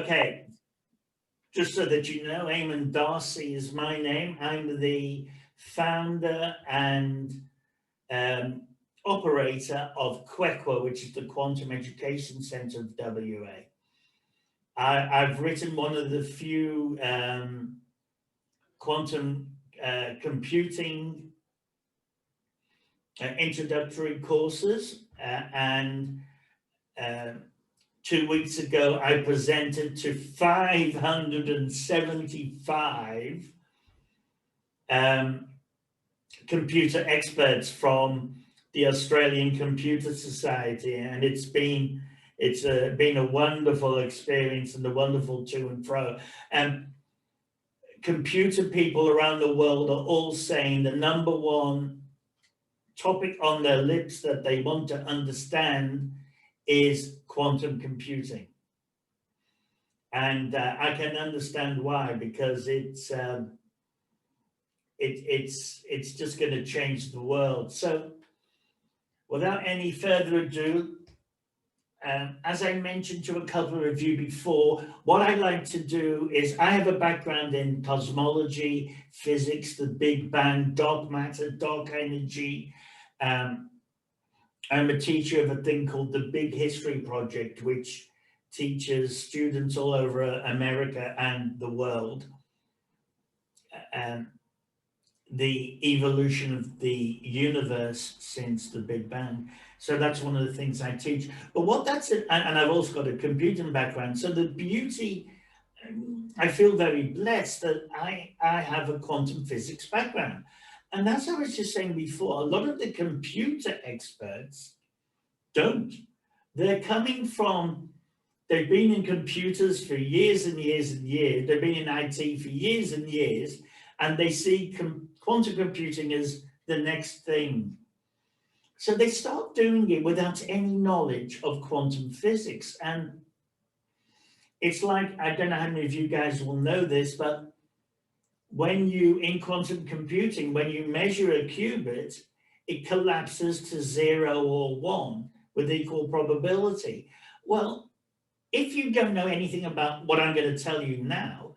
Okay, just so that you know, Eamon Darcy is my name. I'm the founder and operator of QEQA, which is the Quantum Education Centre of WA. I've written one of the few quantum computing introductory courses, and 2 weeks ago I presented to 575 computer experts from the Australian Computer Society, and it's been a wonderful experience and a wonderful to and fro. And computer people around the world are all saying the number one topic on their lips that they want to understand is quantum computing. And I can understand why, because it's just going to change the world. So without any further ado, as I mentioned to a couple of you before, what I like to do is I have a background in cosmology, physics, the Big Bang, dark matter, dark energy. I'm a teacher of a thing called the Big History Project, which teaches students all over America and the world the evolution of the universe since the Big Bang. So that's one of the things I teach. But what that's it, and I've also got a computing background. So the beauty, I feel very blessed that I have a quantum physics background. And as I was just saying before, a lot of the computer experts don't. They're coming from, they've been in computers for years and years and years. They've been in IT for years and years, and they see quantum computing as the next thing. So they start doing it without any knowledge of quantum physics. And it's like, I don't know how many of you guys will know this, but when you, in quantum computing, when you measure a qubit, it collapses to 0 or 1 with equal probability. Well, if you don't know anything about what I'm going to tell you now,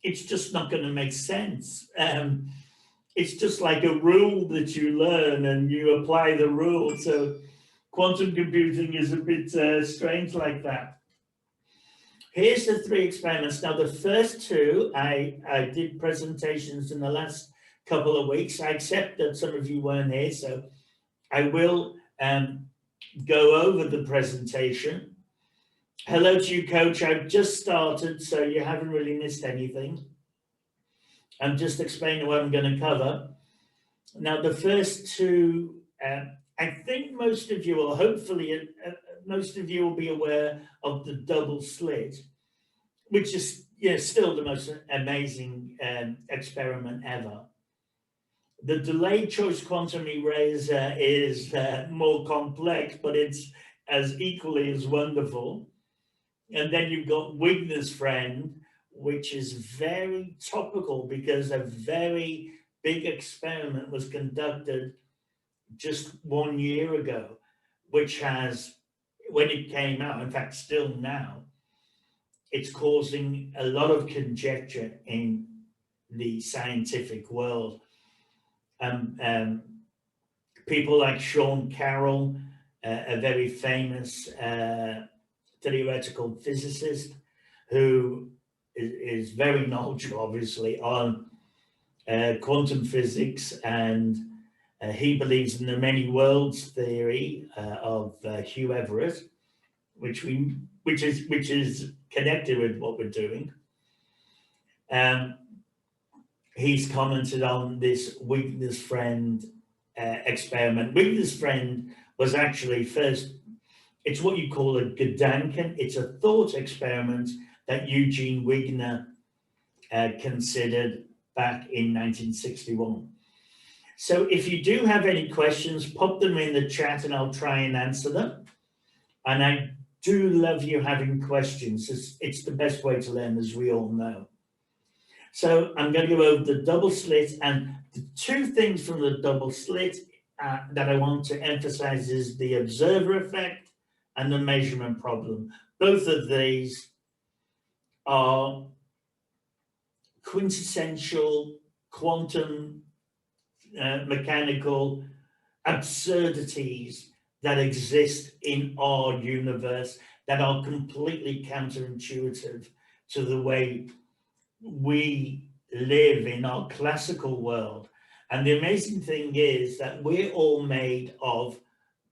it's just not going to make sense. It's just like a rule that you learn and you apply the rule. So quantum computing is a bit strange like that. Here's the 3 experiments. Now, the first 2, I did presentations in the last couple of weeks. I accept that some of you weren't here, so I will go over the presentation. Hello to you, Coach. I've just started, so you haven't really missed anything. I'm just explaining what I'm going to cover. Now, the first 2, I think most of you, or hopefully most of you will be aware of the double slit, which is still the most amazing experiment ever. The delayed choice quantum eraser is more complex, but it's as equally as wonderful. And then you've got Wigner's friend, which is very topical because a very big experiment was conducted just 1 year ago, which has, when it came out, in fact, still now, it's causing a lot of conjecture in the scientific world. People like Sean Carroll, a very famous theoretical physicist who is very knowledgeable, obviously, on quantum physics, and he believes in the many worlds theory of Hugh Everett, which is connected with what we're doing. He's commented on this Wigner's friend experiment. Wigner's friend was actually first, it's what you call a Gedanken. It's a thought experiment that Eugene Wigner considered back in 1961. So if you do have any questions, pop them in the chat and I'll try and answer them. And I do love you having questions. It's the best way to learn, as we all know. So I'm going to go over the double slit, and the 2 things from the double slit that I want to emphasize is the observer effect and the measurement problem. Both of these are quintessential quantum mechanical absurdities that exist in our universe that are completely counterintuitive to the way we live in our classical world. And the amazing thing is that we're all made of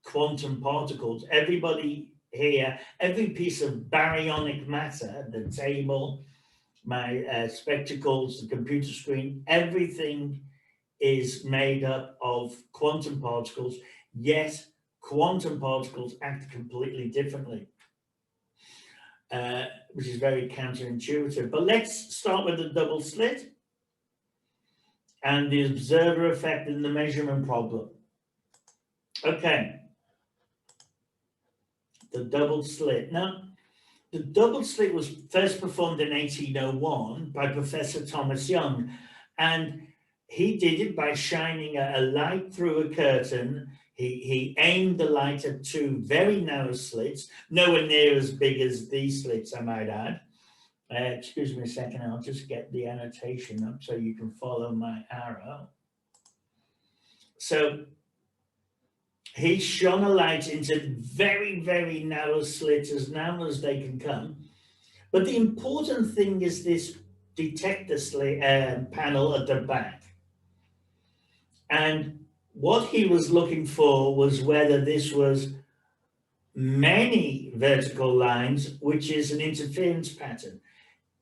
quantum particles. Everybody here, every piece of baryonic matter, the table, my spectacles, the computer screen, everything is made up of quantum particles, yet quantum particles act completely differently, which is very counterintuitive. But let's start with the double slit and the observer effect in the measurement problem. Okay, the double slit. Now, the double slit was first performed in 1801 by Professor Thomas Young, and he did it by shining a light through a curtain. He aimed the light at two very narrow slits, nowhere near as big as these slits, I might add. Excuse me a second, I'll just get the annotation up so you can follow my arrow. So he shone a light into very, very narrow slits, as narrow as they can come. But the important thing is this detector slit, panel at the back. And what he was looking for was whether this was many vertical lines, which is an interference pattern,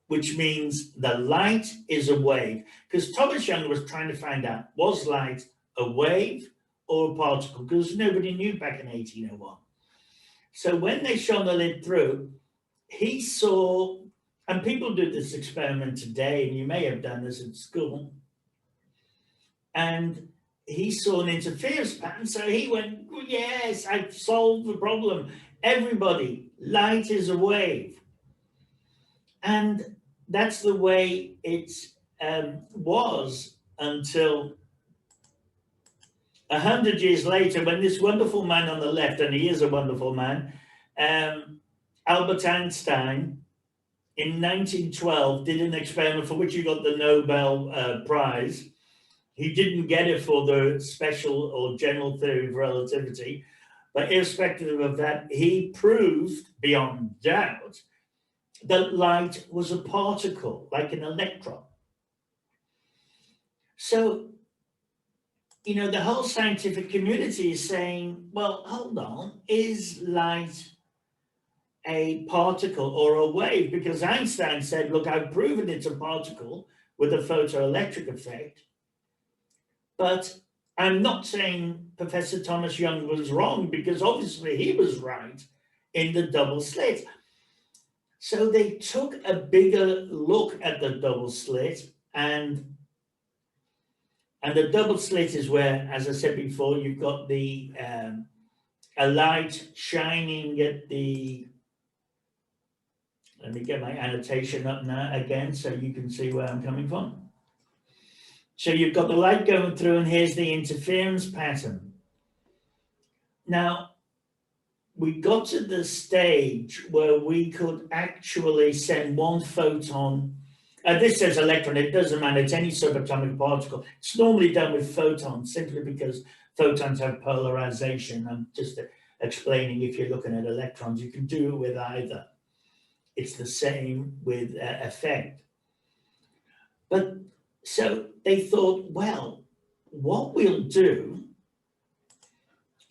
which means the light is a wave. Because Thomas Young was trying to find out, was light a wave or a particle? Because nobody knew back in 1801. So when they shone the lid through, he saw, and people do this experiment today, and you may have done this at school, and he saw an interference pattern, so he went, well, yes, I've solved the problem. Everybody, light is a wave. And that's the way it was until 100 years later, when this wonderful man on the left, and he is a wonderful man, Albert Einstein, in 1912, did an experiment for which he got the Nobel Prize. He didn't get it for the special or general theory of relativity, but irrespective of that, he proved beyond doubt that light was a particle, like an electron. So, the whole scientific community is saying, well, hold on, is light a particle or a wave? Because Einstein said, look, I've proven it's a particle with a photoelectric effect. But I'm not saying Professor Thomas Young was wrong, because obviously he was right in the double slit. So they took a bigger look at the double slit, and the double slit is where, as I said before, you've got the a light shining at the. Let me get my annotation up now again so you can see where I'm coming from. So you've got the light going through, and here's the interference pattern. Now, we got to the stage where we could actually send one photon. This says electron, it doesn't matter, it's any subatomic particle. It's normally done with photons, simply because photons have polarization. I'm just explaining, if you're looking at electrons, you can do it with either. It's the same with effect. But so they thought, well, what we'll do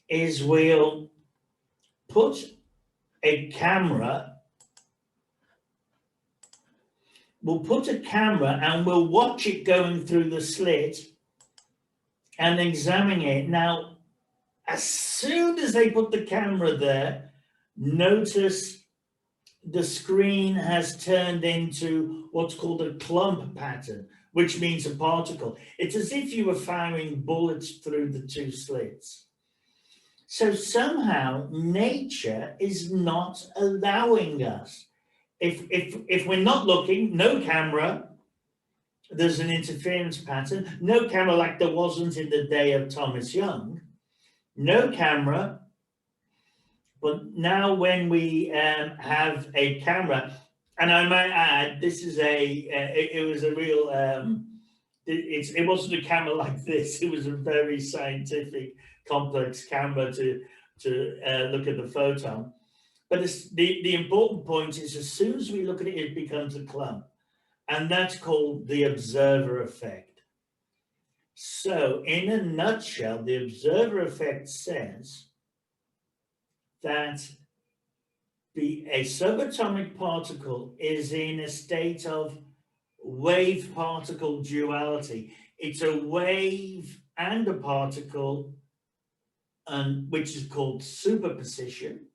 is we'll put a camera, and we'll watch it going through the slit and examine it. Now, as soon as they put the camera there, notice the screen has turned into what's called a clump pattern, which means a particle. It's as if you were firing bullets through the two slits. So somehow nature is not allowing us. If we're not looking, no camera, there's an interference pattern. No camera, like there wasn't in the day of Thomas Young. No camera. But now when we have a camera, And I might add, this is it was a real, it wasn't a camera like this. It was a very scientific, complex camera to look at the photon. But the important point is, as soon as we look at it, it becomes a clump. And that's called the observer effect. So, in a nutshell, the observer effect says that a subatomic particle is in a state of wave-particle duality. It's a wave and a particle, which is called superposition.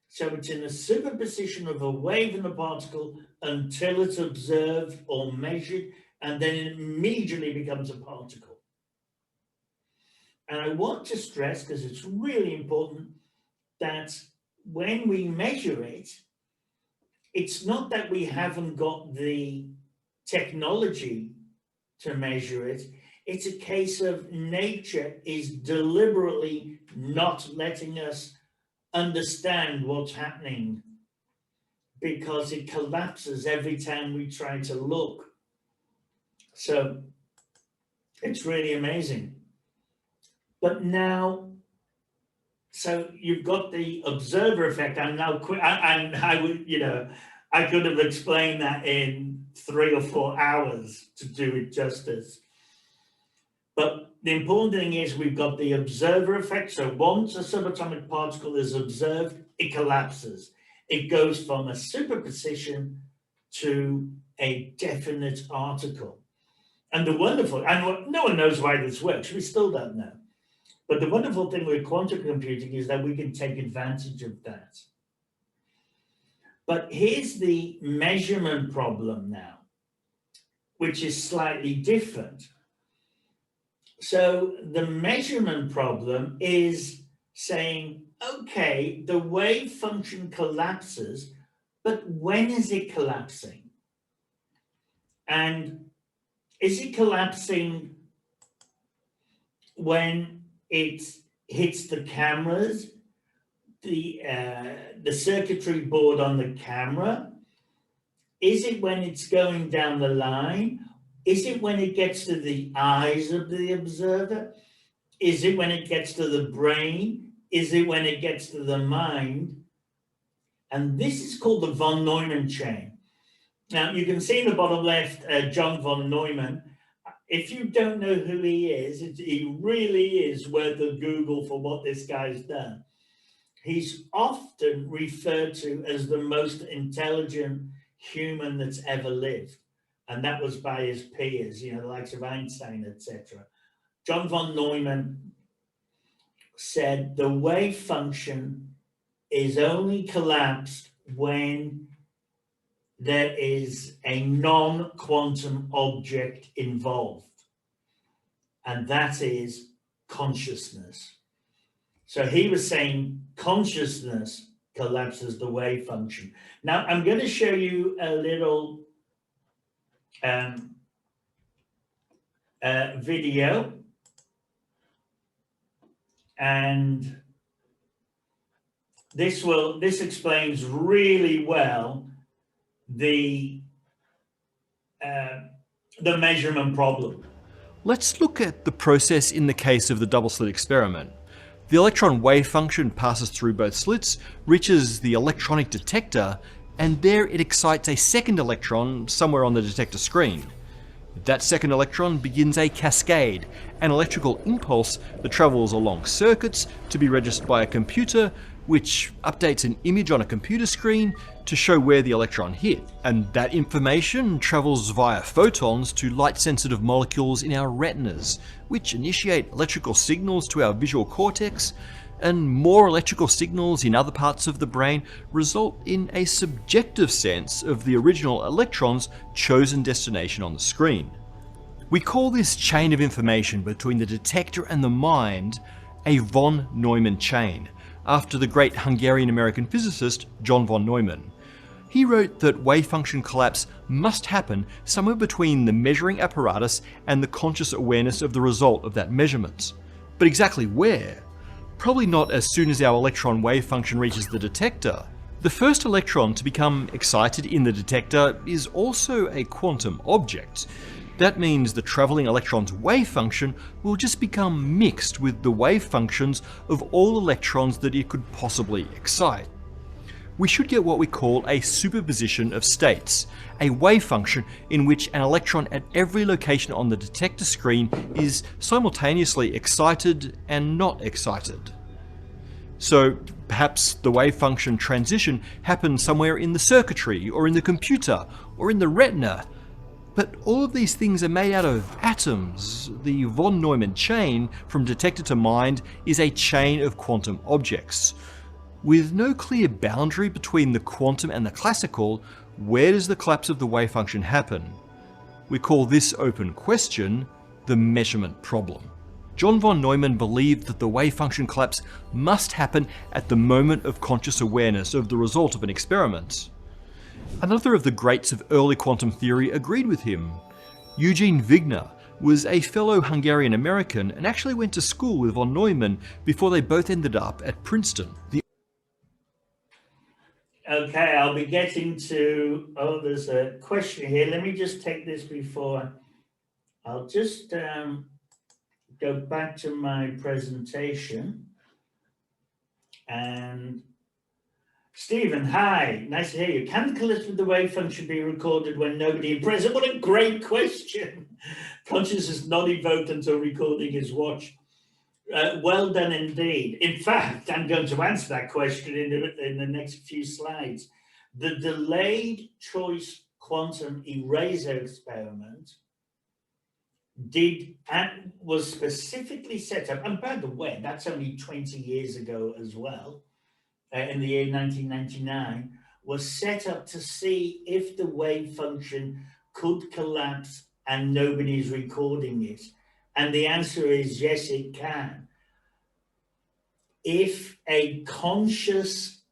So it's in a superposition of a wave and a particle until it's observed or measured, and then it immediately becomes a particle. And I want to stress, because it's really important, that when we measure it, it's not that we haven't got the technology to measure it. It's a case of nature is deliberately not letting us understand what's happening, because it collapses every time we try to look. So it's really amazing. But now, so you've got the observer effect. I'm now I would, I could have explained that in 3 or 4 hours to do it justice. But the important thing is we've got the observer effect. So once a subatomic particle is observed, it collapses. It goes from a superposition to a definite article. And no one knows why this works. We still don't know. But the wonderful thing with quantum computing is that we can take advantage of that. But here's the measurement problem now, which is slightly different. So the measurement problem is saying, okay, the wave function collapses, but when is it collapsing? And is it collapsing when it hits the cameras, the circuitry board on the camera? Is it when it's going down the line? Is it when it gets to the eyes of the observer? Is it when it gets to the brain? Is it when it gets to the mind? And this is called the von Neumann chain. Now, you can see in the bottom left, John von Neumann. If you don't know who he is, he really is worth a Google for what this guy's done. He's often referred to as the most intelligent human that's ever lived. And that was by his peers, the likes of Einstein, etc. John von Neumann said the wave function is only collapsed when there is a non-quantum object involved, and that is consciousness. So he was saying consciousness collapses the wave function. Now, I'm going to show you a little video, and this explains really well the measurement problem. Let's look at the process in the case of the double slit experiment. The electron wave function passes through both slits, reaches the electronic detector, and there it excites a second electron somewhere on the detector screen. That second electron begins a cascade, an electrical impulse that travels along circuits to be registered by a computer, which updates an image on a computer screen to show where the electron hit. And that information travels via photons to light-sensitive molecules in our retinas, which initiate electrical signals to our visual cortex, and more electrical signals in other parts of the brain result in a subjective sense of the original electron's chosen destination on the screen. We call this chain of information between the detector and the mind a von Neumann chain, after the great Hungarian-American physicist John von Neumann. He wrote that wave function collapse must happen somewhere between the measuring apparatus and the conscious awareness of the result of that measurement. But exactly where? Probably not as soon as our electron wave function reaches the detector. The first electron to become excited in the detector is also a quantum object. That means the travelling electron's wave function will just become mixed with the wave functions of all electrons that it could possibly excite. We should get what we call a superposition of states, a wave function in which an electron at every location on the detector screen is simultaneously excited and not excited. So perhaps the wave function transition happens somewhere in the circuitry, or in the computer, or in the retina. But all of these things are made out of atoms. The von Neumann chain from detector to mind is a chain of quantum objects. With no clear boundary between the quantum and the classical, where does the collapse of the wave function happen? We call this open question the measurement problem. John von Neumann believed that the wave function collapse must happen at the moment of conscious awareness of the result of an experiment. Another of the greats of early quantum theory agreed with him. Eugene Wigner was a fellow Hungarian-American and actually went to school with von Neumann before they both ended up at Princeton. Okay, I'll be getting to, there's a question here. Let me just take this before. I'll just go back to my presentation. And Stephen, hi, nice to hear you. Can the collapse of the wave function be recorded when nobody is present? What a great question. Consciousness is not evoked until recording is watched. Well done indeed. In fact, I'm going to answer that question in the next few slides. The delayed choice quantum eraser experiment was specifically set up, and by the way, that's only 20 years ago as well, in the year 1999, was set up to see if the wave function could collapse and nobody's recording it. And the answer is yes, it can. If a conscious,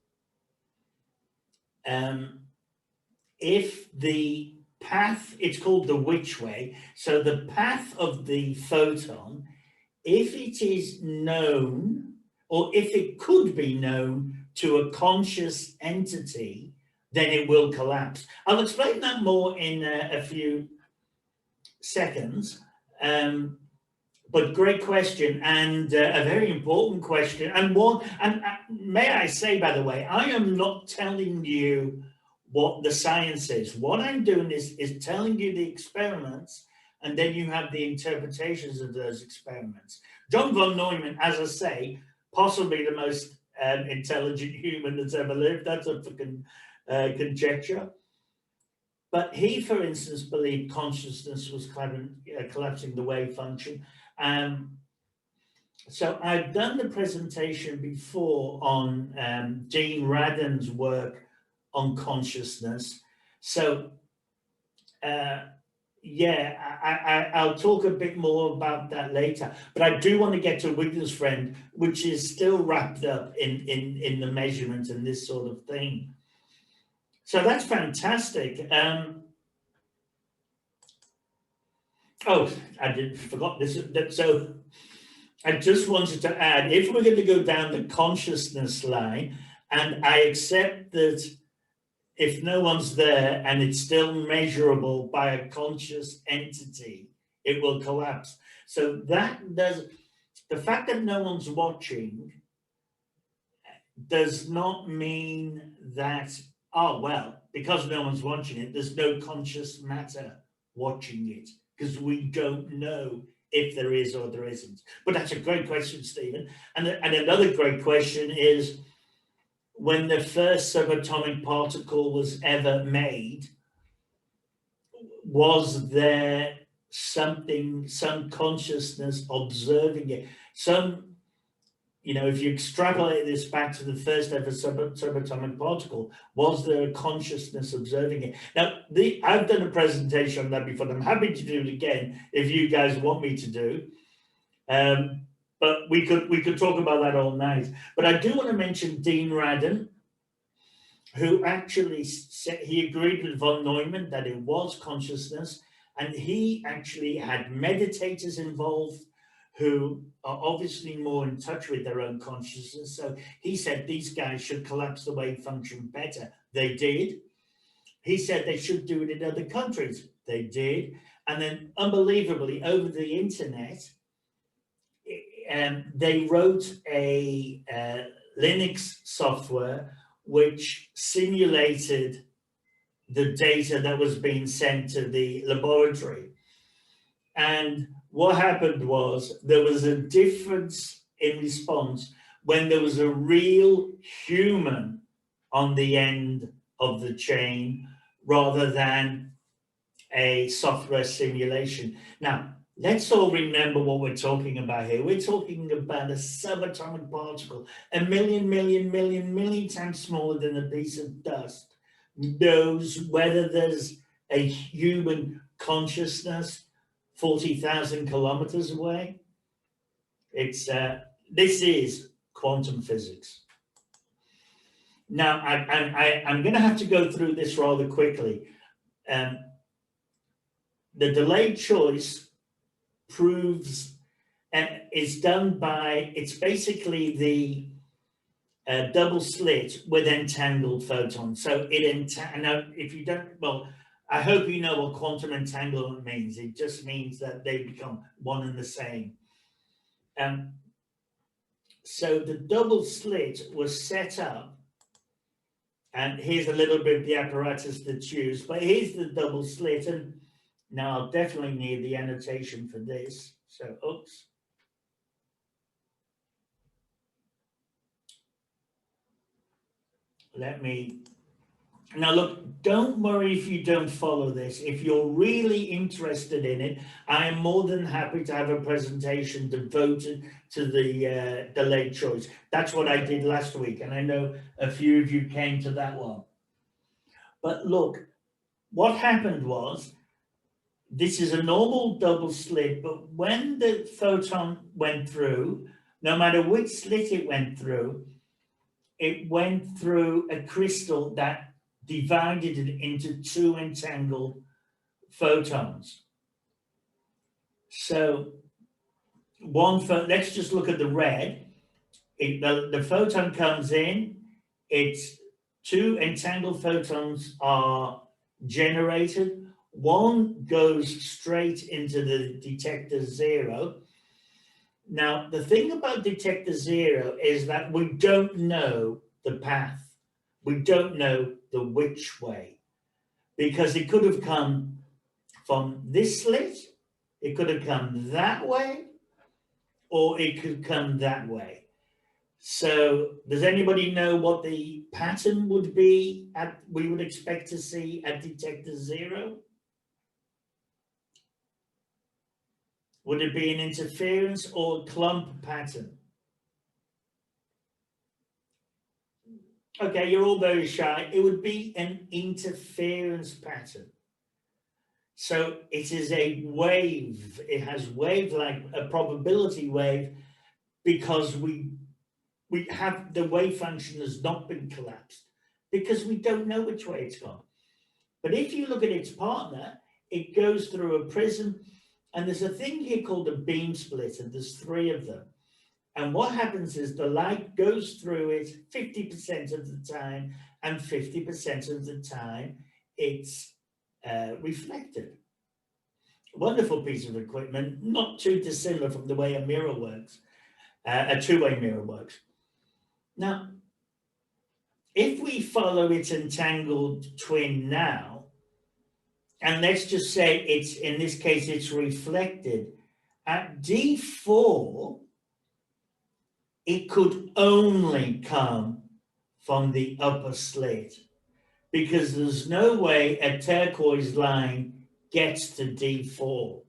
if the path, it's called the which way, so the path of the photon, if it is known, or if it could be known to a conscious entity, then it will collapse. I'll explain that more in a few seconds. But great question, and a very important question. And may I say, by the way, I am not telling you what the science is. What I'm doing is telling you the experiments, and then you have the interpretations of those experiments. John von Neumann, as I say, possibly the most intelligent human that's ever lived. That's up for conjecture. But he, for instance, believed consciousness was collapsing the wave function. So I've done the presentation before on Gene Radin's work on consciousness. So I'll talk a bit more about that later. But I do want to get to Wigner's friend, which is still wrapped up in the measurement and this sort of thing. So that's fantastic. I forgot this. So I just wanted to add, if we're going to go down the consciousness line, and I accept that if no one's there and it's still measurable by a conscious entity, it will collapse. So the fact that no one's watching does not mean that, because no one's watching it, there's no conscious matter watching it, because we don't know if there is or there isn't. But that's a great question, Stephen. And another great question is, when the first subatomic particle was ever made, was there some consciousness observing it? If you extrapolate this back to the first ever subatomic particle, was there a consciousness observing it? Now, I've done a presentation on that before, and I'm happy to do it again if you guys want me to do. But we could talk about that all night. But I do want to mention Dean Radin, who actually said he agreed with von Neumann that it was consciousness, and he actually had meditators involved who are obviously more in touch with their own consciousness. So he said these guys should collapse the wave function better. They did. He said they should do it in other countries. They did. And then, unbelievably, over the internet, they wrote a Linux software which simulated the data that was being sent to the laboratory. And what happened was there was a difference in response when there was a real human on the end of the chain rather than a software simulation. Now, let's all remember what we're talking about here. We're talking about a subatomic particle, a million times smaller than a piece of dust, knows whether there's a human consciousness 40,000 kilometers away. This is quantum physics. Now, I'm going to have to go through this rather quickly. The delayed choice proves, and is done by, it's basically the double slit with entangled photons. So now if you don't, well, I hope you know what quantum entanglement means. It just means that they become one and the same. So the double slit was set up, and here's a little bit of the apparatus that's used, but here's the double slit, and now I'll definitely need the annotation for this. So, oops. Now look, don't worry if you don't follow this. If you're really interested in it, I am more than happy to have a presentation devoted to the delayed choice. That's what I did last week, and I know a few of you came to that one. But look, what happened was, this is a normal double slit, but when the photon went through, no matter which slit it went through a crystal that divided it into two entangled photons. So let's just look at the red. The photon comes in, it's two entangled photons are generated. One goes straight into the detector 0. Now, the thing about detector 0 is that we don't know the path. We don't know the which way, because it could have come from this slit, it could have come that way, or it could come that way. So does anybody know what the pattern would be we would expect to see at detector 0? Would it be an interference or clump pattern? Okay, you're all very shy. It would be an interference pattern. So it is a wave. It has wave-like, a probability wave, because we have, the wave function has not been collapsed because we don't know which way it's gone. But if you look at its partner, it goes through a prism, and there's a thing here called a beam splitter. There's 3 of them. And what happens is the light goes through it 50% of the time, and 50% of the time it's reflected. Wonderful piece of equipment, not too dissimilar from the way a mirror works, a two-way mirror works. Now, if we follow its entangled twin now, and let's just say it's, in this case, it's reflected, at D4, it could only come from the upper slit, because there's no way a turquoise line gets to D4.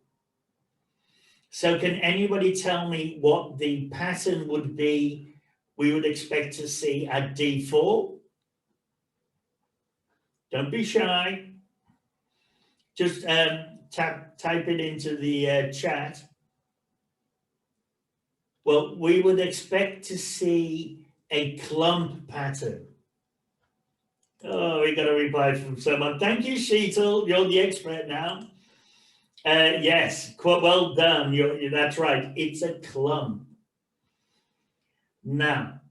So can anybody tell me what the pattern would be we would expect to see at D4? Don't be shy. Just type it into the chat. Well, we would expect to see a clump pattern. Oh, we got a reply from someone. Thank you, Sheetal. You're the expert now. Yes, quite well done. That's right. It's a clump. Now,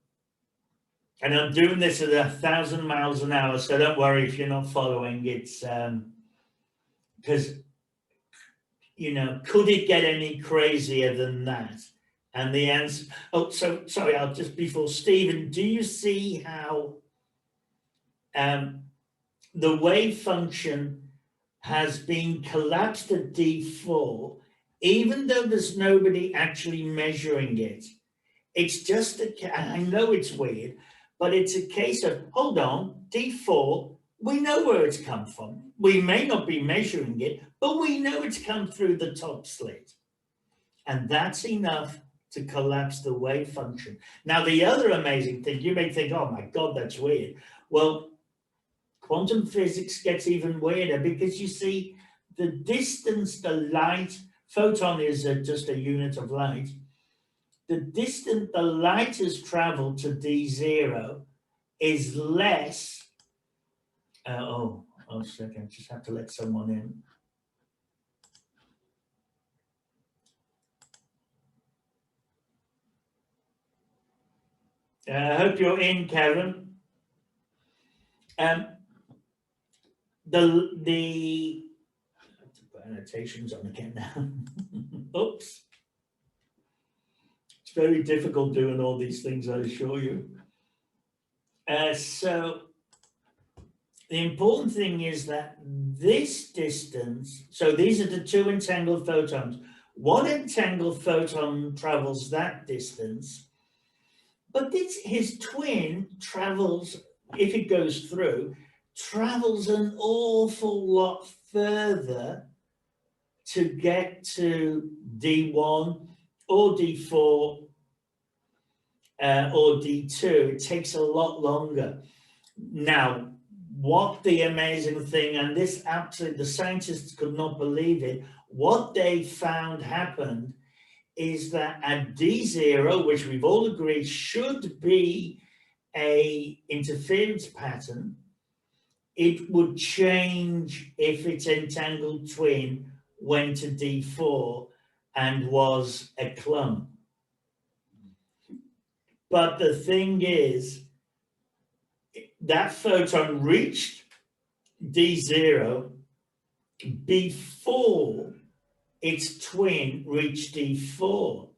and I'm doing this at 1,000 miles an hour, so don't worry if you're not following. It's because could it get any crazier than that? And the answer. Oh, so sorry. I'll just before Stephen. Do you see how um, the wave function has been collapsed at D4, even though there's nobody actually measuring it? It's just I know it's weird, but it's a case of, hold on, D4, we know where it's come from. We may not be measuring it, but we know it's come through the top slit. And that's enough to collapse the wave function. Now, the other amazing thing, you may think, oh my God, that's weird. Well, quantum physics gets even weirder because you see the distance the light, photon is just a unit of light, the distance the light has traveled to D0 is less. A second, I just have to let someone in. I hope you're in, Kevin. Um, the I have to put annotations on again now. Oops. It's very difficult doing all these things, I assure you. So the important thing is that this distance, so these are the two entangled photons. One entangled photon travels that distance, but his twin travels, if it goes through, travels an awful lot further to get to D1 or D4 or D2. It takes a lot longer. Now, what the amazing thing, and this absolutely, the scientists could not believe it, what they found happened is that at D0, which we've all agreed should be a interference pattern, it would change if its entangled twin went to D4 and was a clump. But the thing is, that photon reached D0 before its twin reached D4.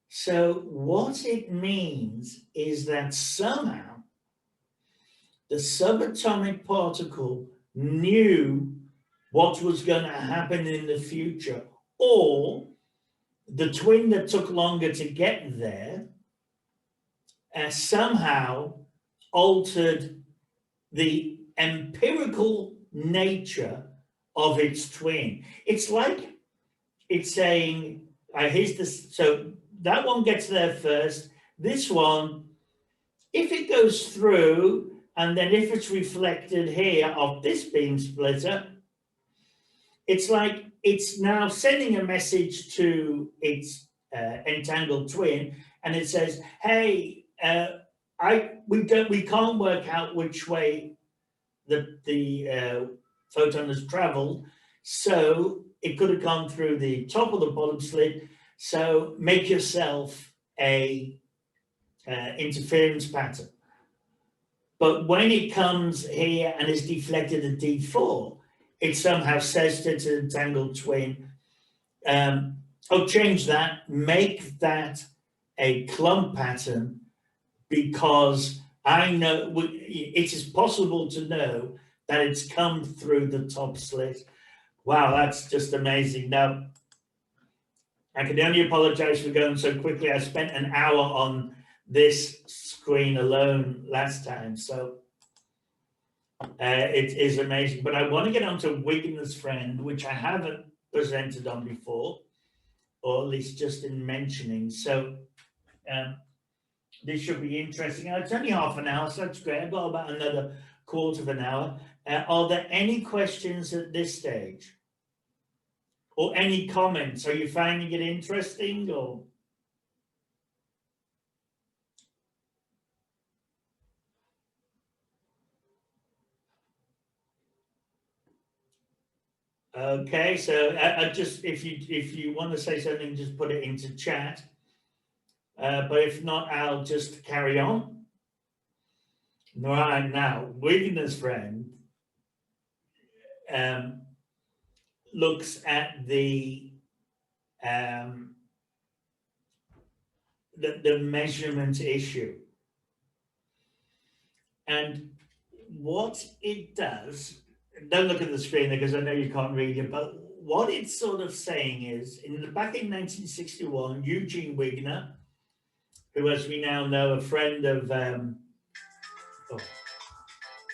So what it means is that somehow the subatomic particle knew what was going to happen in the future, or the twin that took longer to get there somehow altered the empirical nature of its twin. It's like it's saying, here's this, so that one gets there first. This one, if it goes through, and then if it's reflected here of this beam splitter, it's like it's now sending a message to its entangled twin, and it says, "Hey, we can't work out which way the photon has traveled, so it could have gone through the top or the bottom slit. So make yourself a interference pattern." But when it comes here and is deflected at D4, it somehow says to its entangled twin, change that, make that a clump pattern, because I know it is possible to know that it's come through the top slit. Wow, that's just amazing. Now, I can only apologize for going so quickly. I spent an hour on this screen alone last time, so it is amazing. But I want to get on to Wigner's friend, which I haven't presented on before, or at least just in mentioning. So this should be interesting. It's only half an hour, so that's great. I've got about another quarter of an hour. Are there any questions at this stage? Or any comments? Are you finding it interesting? Or Okay, so I just if you want to say something, just put it into chat. But if not, I'll just carry on. Right now, Wiggins' friend um, looks at um, the measurement issue, and what it does. Don't look at the screen because I know you can't read it. But what it's sort of saying is, back in 1961, Eugene Wigner, who, as we now know, a friend of oh,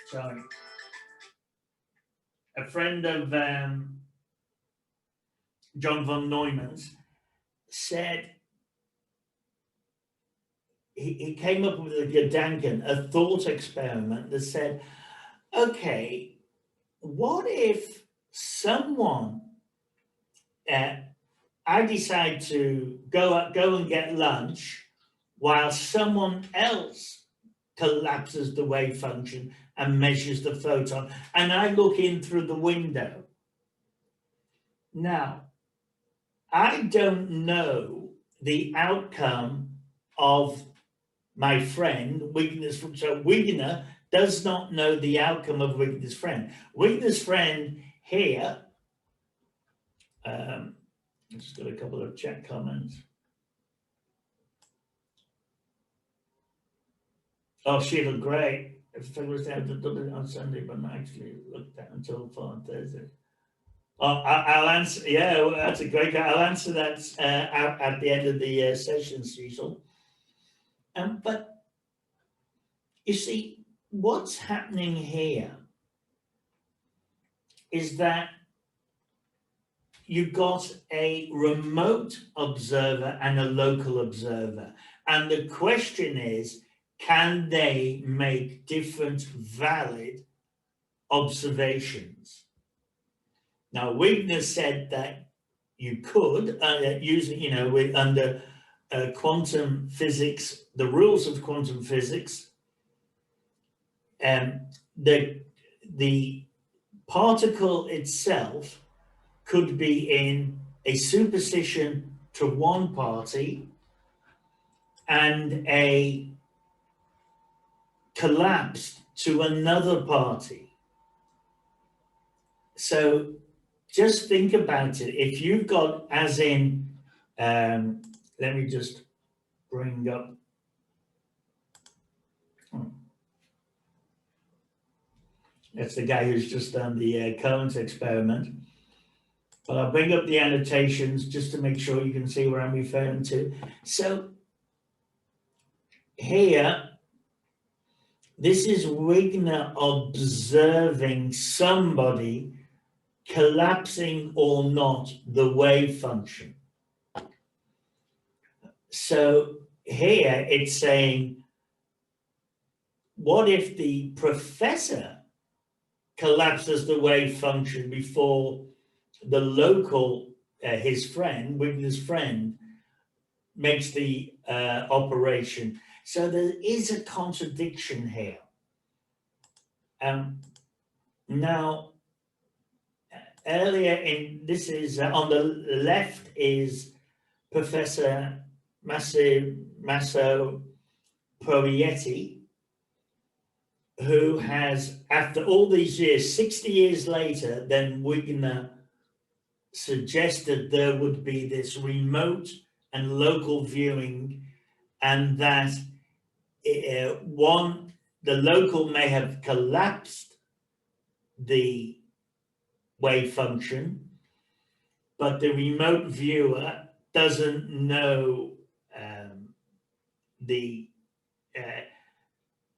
sorry, a friend of John von Neumann's, said he came up with a Gedanken, a thought experiment that said, okay, what if someone, I decide to go and get lunch while someone else collapses the wave function and measures the photon, and I look in through the window. Now, I don't know the outcome of my friend Wigner's. So Wigner does not know the outcome of Wigner's friend. Wigner's friend here, I just got a couple of chat comments. Oh, she looked great. If I was there to do it on Sunday, but not actually looked at until on Thursday. Oh, I'll answer. Yeah, well, that's a great. I'll answer that at the end of the session, Cecil. But you see, what's happening here is that you've got a remote observer and a local observer, and the question is, can they make different valid observations? Now, Wigner said that you could, using, under quantum physics, the rules of quantum physics, the particle itself could be in a superposition to one party and a collapse to another party. So just think about it. If you've got, as in, let me just bring up. That's the guy who's just done the Cohen's experiment. But I'll bring up the annotations just to make sure you can see where I'm referring to. So here, this is Wigner observing somebody collapsing or not the wave function. So here it's saying, what if the professor collapses the wave function before the local, his friend, Wigner's friend, makes the operation? So there is a contradiction here. Now, earlier this is on the left is Professor Massimo Proietti, who has, after all these years, 60 years later, then Wigner suggested there would be this remote and local viewing, and that the local may have collapsed the wave function, but the remote viewer doesn't know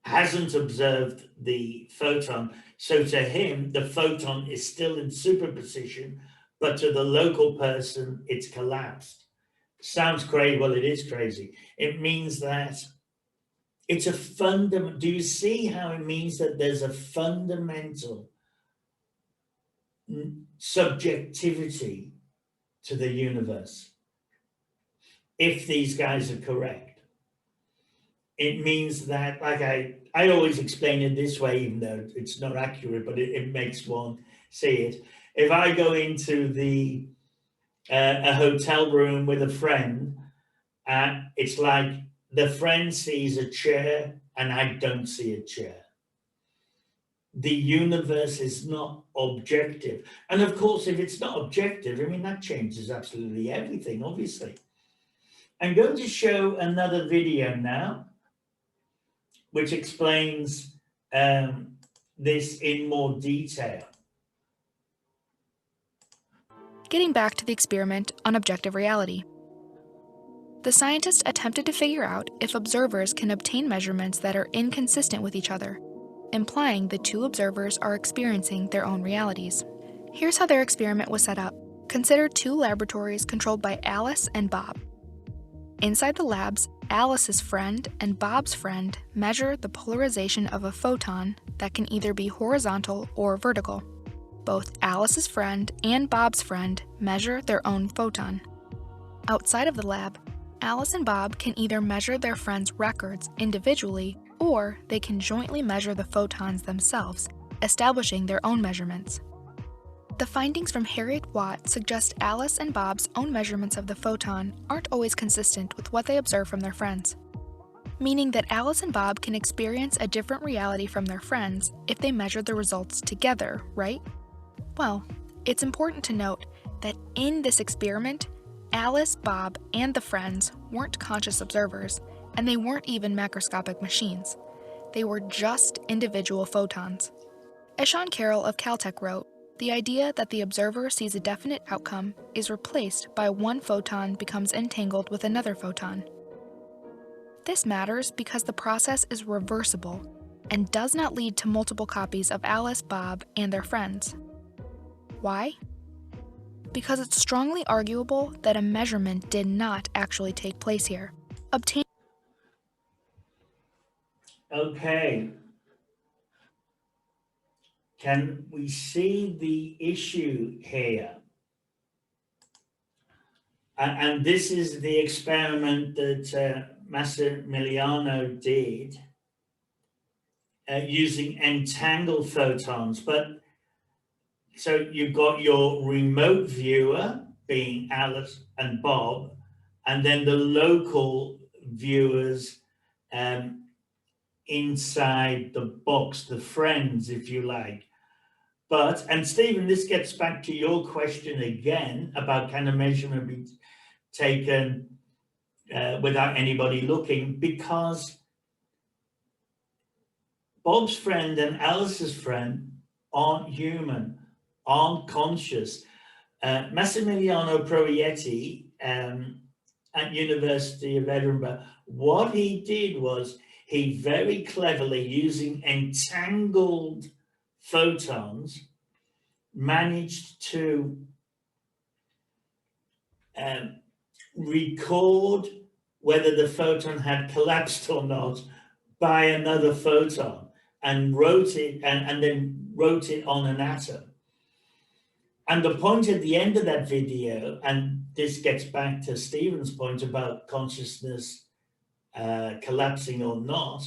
hasn't observed the photon. So to him, the photon is still in superposition, but to the local person, it's collapsed. Sounds crazy. Well, it is crazy. It means that it's a fundamental. Do you see how it means that there's a fundamental subjectivity to the universe? If these guys are correct, it means that, like I always explain it this way, even though it's not accurate, but it makes one see it. If I go into a hotel room with a friend, it's like the friend sees a chair and I don't see a chair. The universe is not objective. And of course, if it's not objective, I mean, that changes absolutely everything, obviously. I'm going to show another video now, which explains this in more detail. Getting back to the experiment on objective reality. The scientists attempted to figure out if observers can obtain measurements that are inconsistent with each other, implying the two observers are experiencing their own realities. Here's how their experiment was set up. Consider two laboratories controlled by Alice and Bob. Inside the labs, Alice's friend and Bob's friend measure the polarization of a photon that can either be horizontal or vertical. Both Alice's friend and Bob's friend measure their own photon. Outside of the lab, Alice and Bob can either measure their friend's records individually, or they can jointly measure the photons themselves, establishing their own measurements. The findings from Harriet Watt suggest Alice and Bob's own measurements of the photon aren't always consistent with what they observe from their friends, meaning that Alice and Bob can experience a different reality from their friends if they measure the results together, right? Well, it's important to note that in this experiment, Alice, Bob, and the friends weren't conscious observers, and they weren't even macroscopic machines. They were just individual photons. As Sean Carroll of Caltech wrote, the idea that the observer sees a definite outcome is replaced by one photon becomes entangled with another photon. This matters because the process is reversible and does not lead to multiple copies of Alice, Bob, and their friends. Why? Because it's strongly arguable that a measurement did not actually take place here. Okay. Can we see the issue here? And this is the experiment that Massimiliano did using entangled photons. But so you've got your remote viewer being Alice and Bob, and then the local viewers inside the box, the friends, if you like. But, and Stephen, this gets back to your question again about can a measurement be taken without anybody looking, because Bob's friend and Alice's friend aren't human, aren't conscious. Massimiliano Proietti at University of Edinburgh, what he did was he very cleverly, using entangled photons, managed to record whether the photon had collapsed or not by another photon, and wrote it and then wrote it on an atom. And the point at the end of that video, and this gets back to Stephen's point about consciousness collapsing or not,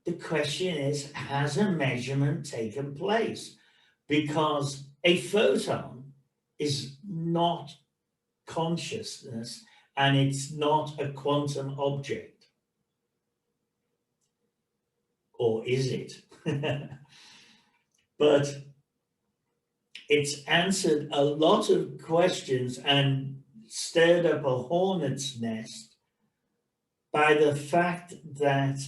the question is, has a measurement taken place? Because a photon is not consciousness, and it's not a quantum object. Or is it? But it's answered a lot of questions and stirred up a hornet's nest by the fact that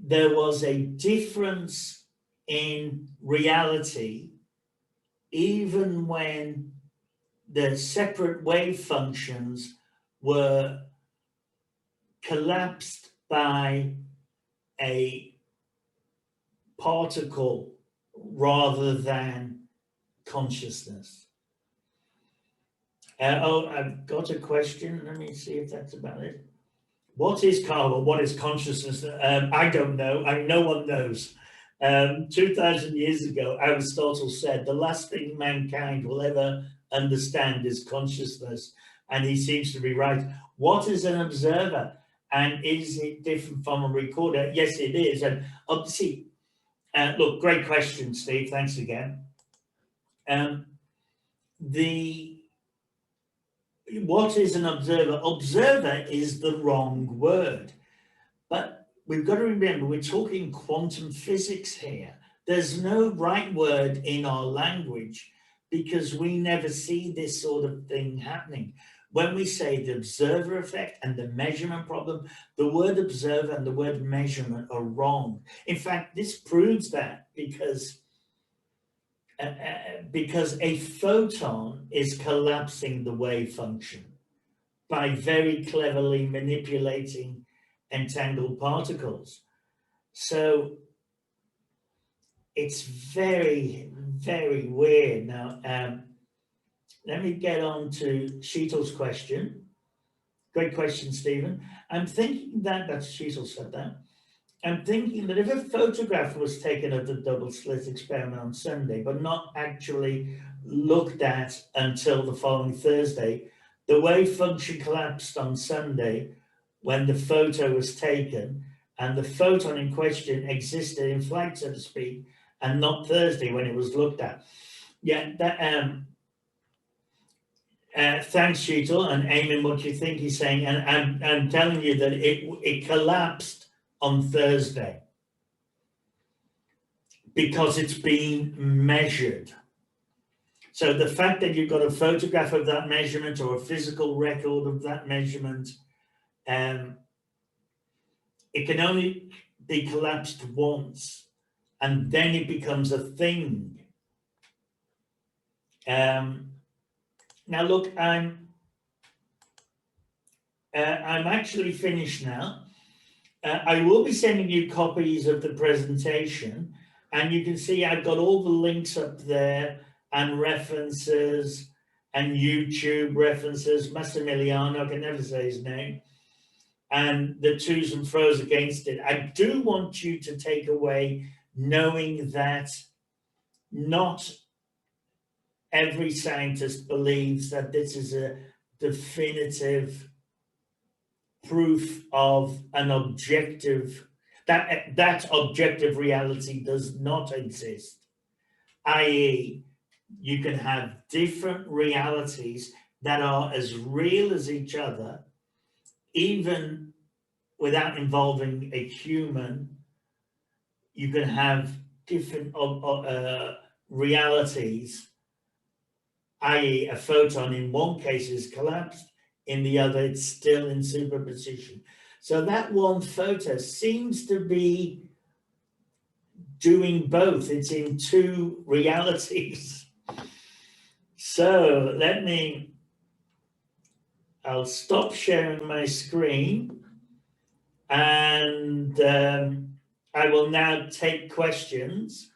there was a difference in reality even when the separate wave functions were collapsed by a particle rather than consciousness. Oh, I've got a question. Let me see if that's about it. What is karma? What is consciousness? I don't know. No one knows. 2,000 years ago, Aristotle said the last thing mankind will ever understand is consciousness. And he seems to be right. What is an observer? And is it different from a recorder? Yes, it is. And obviously, Look, great question, Steve. Thanks again. The What is an observer? Observer is the wrong word, but we've got to remember we're talking quantum physics here. There's no right word in our language because we never see this sort of thing happening. When we say the observer effect and the measurement problem, the word observer and the word measurement are wrong. In fact, this proves that because a photon is collapsing the wave function by very cleverly manipulating entangled particles. So it's very, very weird. Now, let me get on to Sheetal's question. Great question, Stephen. I'm thinking that's Sheetal said that. I'm thinking that if a photograph was taken of the double slit experiment on Sunday, but not actually looked at until the following Thursday, the wave function collapsed on Sunday when the photo was taken, and the photon in question existed in flight, so to speak, and not Thursday when it was looked at. Yeah, that thanks, Sheetal, and aiming what you think he's saying, and I'm telling you that it collapsed on Thursday because it's been measured. So the fact that you've got a photograph of that measurement or a physical record of that measurement, it can only be collapsed once, and then it becomes a thing. Now look, I'm actually finished now. I will be sending you copies of the presentation, and you can see I've got all the links up there and references and YouTube references. Massimiliano, I can never say his name, and the to's and fro's against it. I do want you to take away knowing that not every scientist believes that this is a definitive proof of an objective, that objective reality does not exist, i.e., you can have different realities that are as real as each other, even without involving a human. You can have different realities, i.e., a photon in one case is collapsed, in the other it's still in superposition. So that one photo seems to be doing both. It's in two realities. So I'll stop sharing my screen, and I will now take questions.